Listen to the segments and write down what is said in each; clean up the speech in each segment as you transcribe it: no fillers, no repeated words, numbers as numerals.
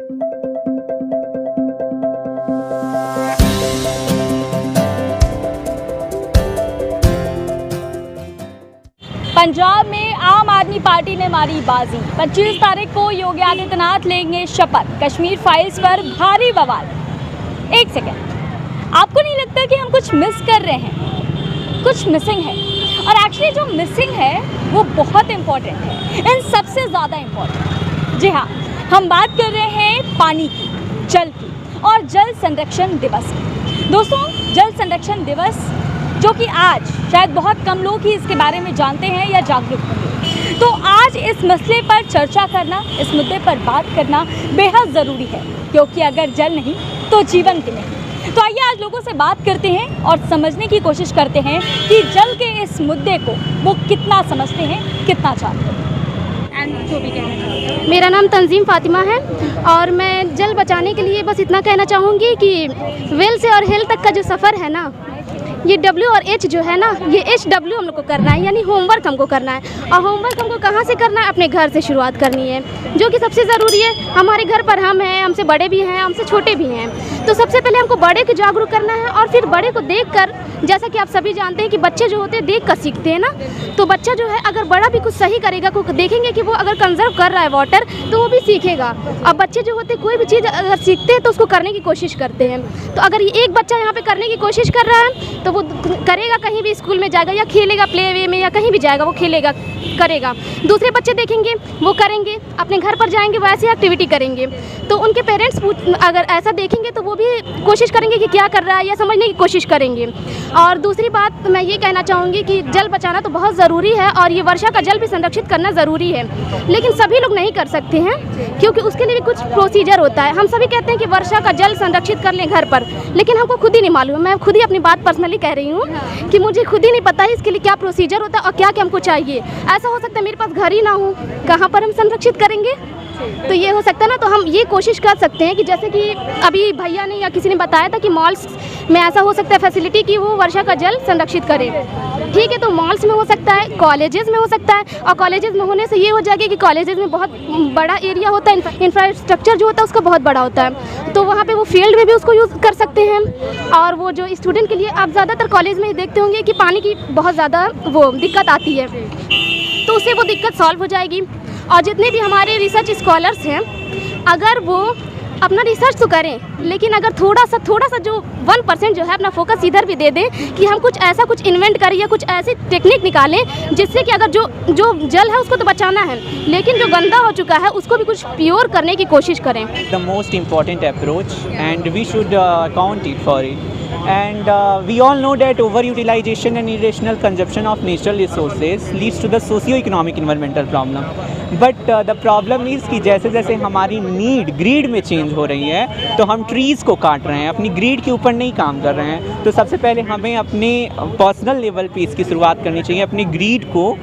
पंजाब में आम आदमी पार्टी ने मारी बाजी। 25 तारीख को योगी आदित्यनाथ लेंगे शपथ। कश्मीर फाइल्स पर भारी बवाल। एक सेकेंड, आपको नहीं लगता कि हम कुछ मिस कर रहे हैं? कुछ मिसिंग है, और एक्चुअली जो मिसिंग है वो बहुत इम्पोर्टेंट है, इन सबसे ज़्यादा इम्पोर्टेंट। जी हाँ, हम बात कर रहे हैं पानी की, जल की और जल संरक्षण दिवस की। दोस्तों, जल संरक्षण दिवस जो कि आज शायद बहुत कम लोग ही इसके बारे में जानते हैं या जागरूक होंगे, तो आज इस मसले पर चर्चा करना, इस मुद्दे पर बात करना बेहद ज़रूरी है, क्योंकि अगर जल नहीं तो जीवन भी नहीं। तो आइए आज लोगों से बात करते हैं और समझने की कोशिश करते हैं कि जल के इस मुद्दे को वो कितना समझते हैं, कितना जानते हैं। जो भी कहना चाहते हैं। मेरा नाम तंजीम फातिमा है और मैं जल बचाने के लिए बस इतना कहना चाहूँगी कि वेल से और हेल तक का जो सफ़र है ना, ये W और H जो है ना, ये HW हम लोग को करना है, यानी होमवर्क हमको करना है। और होमवर्क हमको कहाँ से करना है? अपने घर से शुरुआत करनी है, जो कि सबसे ज़रूरी है। हमारे घर पर हम हैं, हमसे बड़े भी हैं, हमसे छोटे भी हैं, तो सबसे पहले हमको बड़े को जागरूक करना है। और फिर बड़े को देखकर, जैसा कि आप सभी जानते हैं कि बच्चे जो होते हैं देख कर सीखते हैं ना, तो बच्चा जो है अगर बड़ा भी कुछ सही करेगा, को देखेंगे कि वो अगर कंजर्व कर रहा है वाटर, तो वो भी सीखेगा। और बच्चे जो होते हैं कोई भी चीज़ अगर सीखते हैं तो उसको करने की कोशिश करते हैं। तो अगर ये एक बच्चा यहाँ पे करने की कोशिश कर रहा है तो वो करेगा, कहीं भी स्कूल में जाएगा या खेलेगा प्ले वे में या कहीं भी जाएगा, वो खेलेगा, करेगा। दूसरे बच्चे देखेंगे, वो करेंगे, अपने घर पर जाएंगे, वो ऐसी एक्टिविटी करेंगे। तो उनके पेरेंट्स अगर ऐसा देखेंगे तो वो भी कोशिश करेंगे कि क्या कर रहा है या समझने की कोशिश करेंगे। और दूसरी बात मैं ये कहना चाहूँगी कि जल बचाना तो बहुत ज़रूरी है और ये वर्षा का जल भी संरक्षित करना ज़रूरी है, लेकिन सभी लोग नहीं कर सकते हैं, क्योंकि उसके लिए भी कुछ प्रोसीजर होता है। हम सभी कहते हैं कि वर्षा का जल संरक्षित कर लें घर पर, लेकिन हमको खुद ही नहीं मालूम। मैं खुद ही अपनी बात पर्सनली कह रही हूँ कि मुझे खुद ही नहीं पता है इसके लिए क्या प्रोसीजर होता है और क्या क्या हमको चाहिए। ऐसा हो सकता है मेरे पास घर ही ना हो, कहाँ पर हम संरक्षित करेंगे? तो ये हो सकता है ना, तो हम ये कोशिश कर सकते हैं कि जैसे कि अभी भैया ने या किसी ने बताया था कि मॉल्स में ऐसा हो सकता है फैसिलिटी कि वो वर्षा का जल संरक्षित करें। ठीक है, तो मॉल्स में हो सकता है, कॉलेजेस में हो सकता है, और कॉलेजेस में होने से ये हो जाएगा कि कॉलेजेस में बहुत बड़ा एरिया होता है, इंफ्रास्ट्रक्चर जो होता है उसका बहुत बड़ा होता है, तो वहाँ पे वो फील्ड में भी उसको यूज़ कर सकते हैं। और वो जो स्टूडेंट के लिए, आप ज़्यादातर कॉलेज में देखते होंगे कि पानी की बहुत ज़्यादा वो दिक्कत आती है, तो उससे वो दिक्कत सॉल्व हो जाएगी। और जितने भी हमारे रिसर्च स्कॉलर्स हैं, अगर वो अपना रिसर्च तो करें, लेकिन अगर थोड़ा सा जो 1% जो है अपना फोकस इधर भी दे दें कि हम कुछ इन्वेंट करें या कुछ ऐसी टेक्निक निकालें जिससे कि अगर जो जल है उसको तो बचाना है, लेकिन जो गंदा हो चुका है उसको भी कुछ प्योर करने की कोशिश करें। The most important approach and we should count it for it. And we all know that overutilization and irrational consumption of natural resources leads to the socio-economic environmental problem. But the problem is कि जैसे जैसे हमारी grid में change हो रही है, तो हम ट्रीज़ को काट रहे हैं, अपनी ग्रीड के ऊपर नहीं काम कर रहे हैं। तो सबसे पहले हमें अपने पर्सनल लेवल पे इसकी शुरुआत करनी चाहिए। अपनी ग्रीड को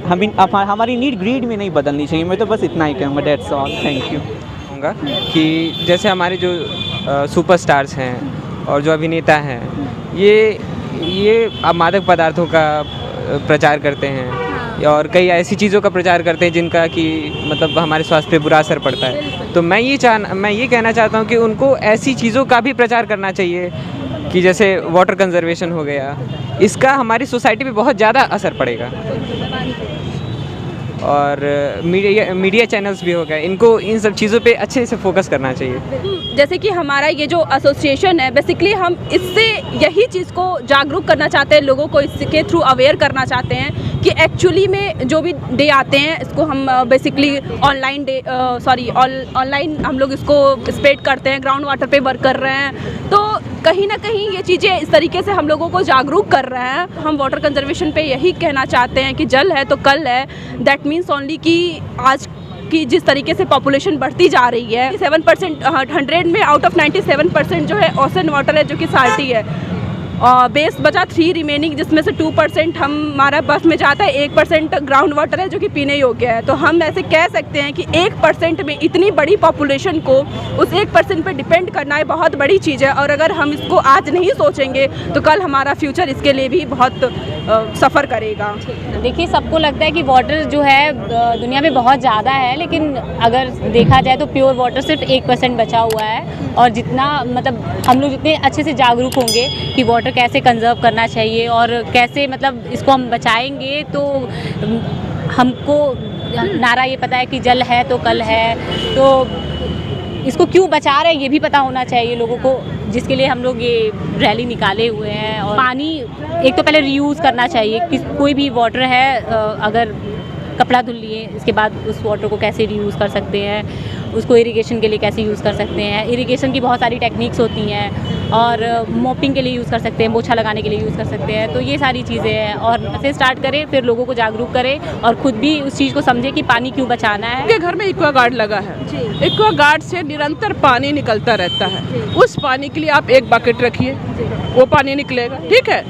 हमारी नीड ग्रीड में नहीं बदलनी चाहिए। मैं तो बस इतना ही कहूँगा, डेट्स ऑल, थैंक यू। कि जैसे हमारे जो सुपरस्टार्स हैं और जो अभिनेता हैं, ये मादक पदार्थों का प्रचार करते हैं और कई ऐसी चीज़ों का प्रचार करते हैं जिनका कि मतलब हमारे स्वास्थ्य पे बुरा असर पड़ता है। तो मैं ये कहना चाहता हूँ कि उनको ऐसी चीज़ों का भी प्रचार करना चाहिए कि जैसे वाटर कंजर्वेशन हो गया, इसका हमारी सोसाइटी पे बहुत ज़्यादा असर पड़ेगा। और मीडिया चैनल्स भी हो गए, इनको इन सब चीज़ों पे अच्छे से फोकस करना चाहिए। जैसे कि हमारा ये जो एसोसिएशन है, बेसिकली हम इससे यही चीज़ को जागरूक करना चाहते हैं, लोगों को इसके थ्रू अवेयर करना चाहते हैं कि एक्चुअली में जो भी डे आते हैं इसको हम बेसिकली ऑनलाइन हम लोग इसको स्प्रेड करते हैं, ग्राउंड वाटर पे वर्क कर रहे हैं। तो कहीं ना कहीं ये चीज़ें इस तरीके से हम लोगों को जागरूक कर रहे हैं। हम वाटर कंजर्वेशन पे यही कहना चाहते हैं कि जल है तो कल है। दैट मीन्स ओनली कि आज की जिस तरीके से पॉपुलेशन बढ़ती जा रही है, 7% 100 में आउट ऑफ 97% जो है ओशन वाटर है, जो कि साल्टी है। बेस बचा 3 रिमेनिंग, जिसमें से 2% हमारा बस में जाता है, 1% ग्राउंड वाटर है जो कि पीने योग्य है। तो हम ऐसे कह सकते हैं कि 1% में इतनी बड़ी पॉपुलेशन को उस 1% पे डिपेंड करना है बहुत बड़ी चीज़ है। और अगर हम इसको आज नहीं सोचेंगे तो कल हमारा फ्यूचर इसके लिए भी बहुत सफ़र करेगा। देखिए, सबको लगता है कि वाटर जो है दुनिया में बहुत ज़्यादा है, लेकिन अगर देखा जाए तो प्योर वाटर सिर्फ 1% बचा हुआ है। और जितना मतलब हम लोग जितने अच्छे से जागरूक होंगे कि वाटर कैसे कंजर्व करना चाहिए और कैसे मतलब इसको हम बचाएंगे, तो हमको नारा ये पता है कि जल है तो कल है, तो इसको क्यों बचा रहे हैं ये भी पता होना चाहिए लोगों को, जिसके लिए हम लोग ये रैली निकाले हुए हैं। और पानी एक तो पहले रीयूज़ करना चाहिए कि कोई भी वाटर है, अगर कपड़ा धुल लिए इसके बाद उस वाटर को कैसे रीयूज़ कर सकते हैं, उसको इरिगेशन के लिए कैसे यूज़ कर सकते हैं। इरिगेशन की बहुत सारी टेक्निक्स होती हैं और मोपिंग के लिए यूज़ कर सकते हैं, पोछा लगाने के लिए यूज़ कर सकते हैं। तो ये सारी चीज़ें हैं और ऐसे स्टार्ट करें, फिर लोगों को जागरूक करें और ख़ुद भी उस चीज़ को समझें कि पानी क्यों बचाना है। मेरे घर में एक्वागार्ड लगा है, एक्वागार्ड से निरंतर पानी निकलता रहता है। उस पानी के लिए आप एक बकेट रखिए, वो पानी निकलेगा, ठीक है।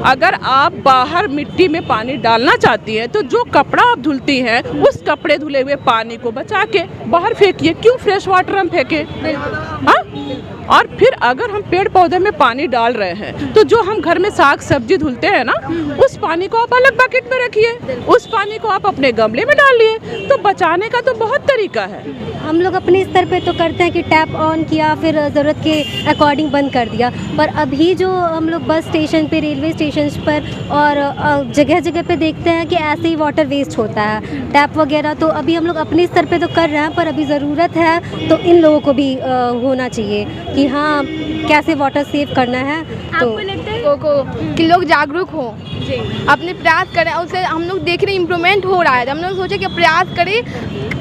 अगर आप बाहर मिट्टी में पानी डालना चाहती हैं तो जो कपड़ा आप धुलती हैं उस कपड़े धुले हुए पानी को बचा के बाहर फेंकिए, क्यों फ्रेश वाटर हम फेंके? हाँ, और फिर अगर हम पेड़ पौधे में पानी डाल रहे हैं तो जो हम घर में साग सब्जी धुलते हैं ना, उस पानी को आप अलग बकेट में रखिए, उस पानी को आप अपने गमले में डाल लिए। तो बचाने का तो बहुत तरीका है। हम लोग अपने स्तर पे तो करते हैं कि टैप ऑन किया, फिर ज़रूरत के अकॉर्डिंग बंद कर दिया। पर अभी जो हम लोग बस स्टेशन पे, रेलवे स्टेशन पर और जगह जगह पे देखते हैं कि ऐसे ही वाटर वेस्ट होता है, टैप वगैरह। तो अभी हम लोग अपने स्तर पे तो कर रहे हैं, पर अभी ज़रूरत है तो इन लोगों को भी होना चाहिए कि हाँ कैसे वाटर सेव करना है। तो लोगों को कि लोग जागरूक हों, अपने प्रयास करें, उससे हम लोग देख रहे इम्प्रूवमेंट हो रहा है। हम लोग सोचे कि प्रयास करें,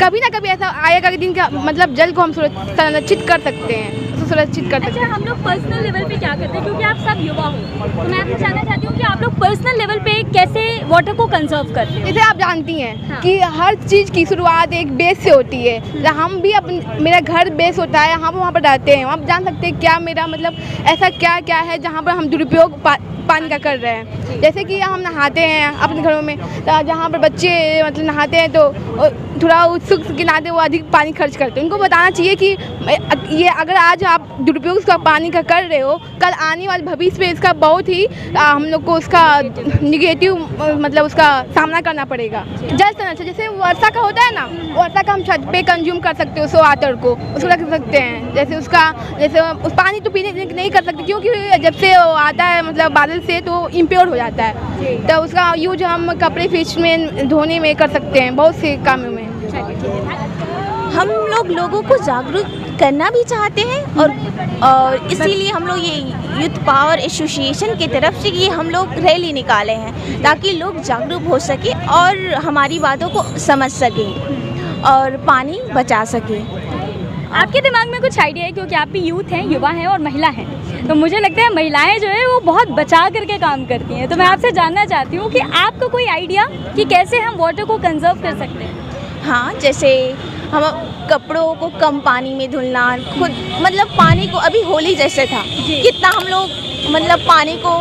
कभी ना कभी ऐसा आएगा कि दिन का मतलब जल को हम संरक्षित कर सकते हैं, सुरक्षित कर सकते हैं। अच्छा, हम लोग पर्सनल लेवल पे क्या करते हैं, क्योंकि आप सब युवा हो, तो मैं आपसे जानना चाहती हूँ कि आप लोग पर्सनल लेवल पे कैसे वाटर को कंजर्व करते हैं? जैसे आप जानती हैं कि हर चीज़ की शुरुआत एक बेस से होती है। हम भी मेरा घर बेस होता है, हम वहाँ पर रहते हैं, आप जान सकते हैं क्या मेरा मतलब ऐसा क्या क्या है जहाँ पर हम दुरुपयोग पानी का कर रहे हैं। जैसे कि हम नहाते हैं अपने घरों में, तो जहाँ पर बच्चे मतलब नहाते हैं तो थोड़ा उत्सुक के नाते वो अधिक पानी खर्च करते हैं। उनको बताना चाहिए कि ये अगर आज आप दुरुपयोग उसका पानी का कर रहे हो, कल आने वाले भविष्य में इसका बहुत ही हम लोग को उसका निगेटिव मतलब उसका सामना करना पड़ेगा। जल संरक्षण जैसे वर्षा का होता है ना, वर्षा का हम छत पे कंज्यूम कर सकते हैं उस वाटर को, उसको रख सकते हैं। जैसे उस पानी तो पीने नहीं कर सकते, क्योंकि जब से वो आता है मतलब बादल से तो इम्प्योर हो जाता है। तो उसका यूज हम कपड़े फिश में धोने में कर सकते हैं, बहुत से कामों में। हम लोग लोगों को जागरूक करना भी चाहते हैं और इसीलिए हम लोग ये यूथ पावर एसोसिएशन की तरफ से ये हम लोग रैली निकाले हैं ताकि लोग जागरूक हो सके और हमारी बातों को समझ सकें और पानी बचा सकें। आपके दिमाग में कुछ आइडिया है, क्योंकि आप भी यूथ हैं, युवा हैं और महिला हैं, तो मुझे लगता है महिलाएं जो है वो बहुत बचा करके काम करती हैं। तो मैं आपसे जानना चाहती हूँ कि आपको कोई आइडिया कि कैसे हम वाटर को कंजर्व कर सकते हैं? हाँ, जैसे हम कपड़ों को कम पानी में धुलना, खुद मतलब पानी को अभी होली जैसे था, कितना हम लोग मतलब पानी को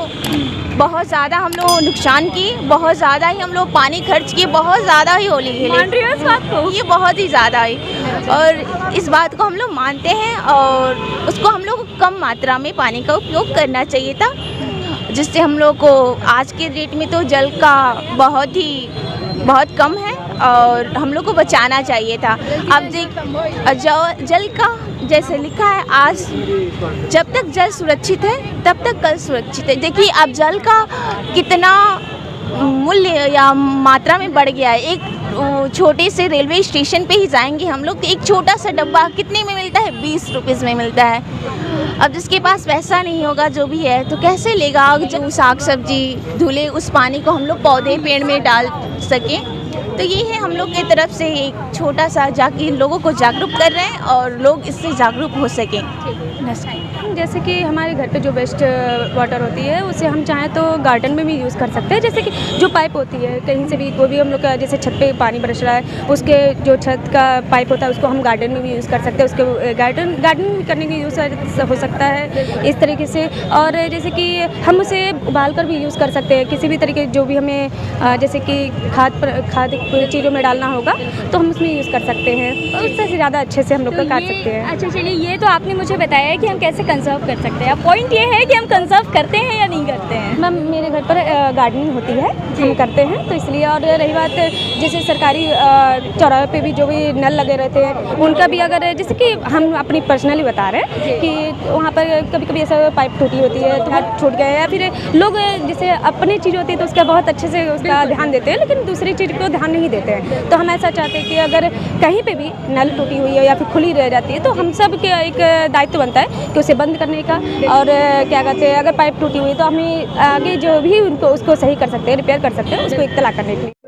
बहुत ज़्यादा हम लोग नुकसान किए, बहुत ज़्यादा ही हम लोग पानी खर्च किए, बहुत ज़्यादा ही होली खेले, ये बहुत ही ज़्यादा है। और इस बात को हम लोग मानते हैं और उसको हम लोग को कम मात्रा में पानी का उपयोग करना चाहिए था, जिससे हम लोग को आज के डेट में तो जल का बहुत कम है और हम लोग को बचाना चाहिए था। अब देख जल का जैसे लिखा है, आज जब तक जल सुरक्षित है तब तक कल सुरक्षित है। देखिए अब जल का कितना मूल्य या मात्रा में बढ़ गया है। एक छोटे से रेलवे स्टेशन पे ही जाएंगे हम लोग तो एक छोटा सा डब्बा कितने में मिलता है? 20 रुपीज़ में मिलता है। अब जिसके पास पैसा नहीं होगा जो भी है तो कैसे लेगा? जो साग सब्जी धुले उस पानी को हम लोग पौधे पेड़ में डाल सकें तो ये है हम लोग की तरफ से एक छोटा सा जाके लोगों को जागरूक कर रहे हैं और लोग इससे जागरूक हो सकें। जैसे कि हमारे घर पे जो वेस्ट वाटर होती है उसे हम चाहें तो गार्डन में भी यूज़ कर सकते हैं। जैसे कि जो पाइप होती है कहीं से भी कोई भी हम लोग का जैसे छत पे पानी बरस रहा है उसके जो छत का पाइप होता है उसको हम गार्डन में भी यूज़ कर सकते हैं। उसके गार्डन करने की यूज़ हो सकता है इस तरीके से। और जैसे कि हम उसे उबाल कर भी यूज़ कर सकते हैं किसी भी तरीके जो भी हमें जैसे कि खाद चीज़ों में डालना होगा तो हम उसमें यूज़ कर सकते हैं और उससे ज़्यादा अच्छे से हम लोग का काट सकते हैं। अच्छा चलिए, ये तो आपने मुझे बताया है कि हम कैसे कंजर्व कर सकते हैं। अब पॉइंट ये है कि हम कंजर्व करते हैं या नहीं करते हैं। मैम मेरे घर पर गार्डनिंग होती है, हम करते हैं तो इसलिए। और रही बात जैसे सरकारी चौराहे पे भी जो भी नल लगे रहते हैं उनका भी अगर जैसे कि हम अपनी पर्सनली बता रहे हैं कि वहाँ पर कभी कभी ऐसा पाइप टूटी होती है तो छूट गया या फिर लोग जैसे अपनी चीज़ होती है तो उसका बहुत अच्छे से उसका ध्यान देते हैं लेकिन दूसरी चीज़ को ध्यान नहीं देते हैं। तो हम ऐसा चाहते हैं कि अगर कहीं पे भी नल टूटी हुई है या फिर खुली रह जाती है तो हम सब के एक दायित्व बनता है कि उसे बंद करने का। और क्या कहते हैं अगर पाइप टूटी हुई तो हमें आगे जो भी उनको उसको सही कर सकते हैं, रिपेयर कर सकते हैं, उसको इत्तला करने के लिए।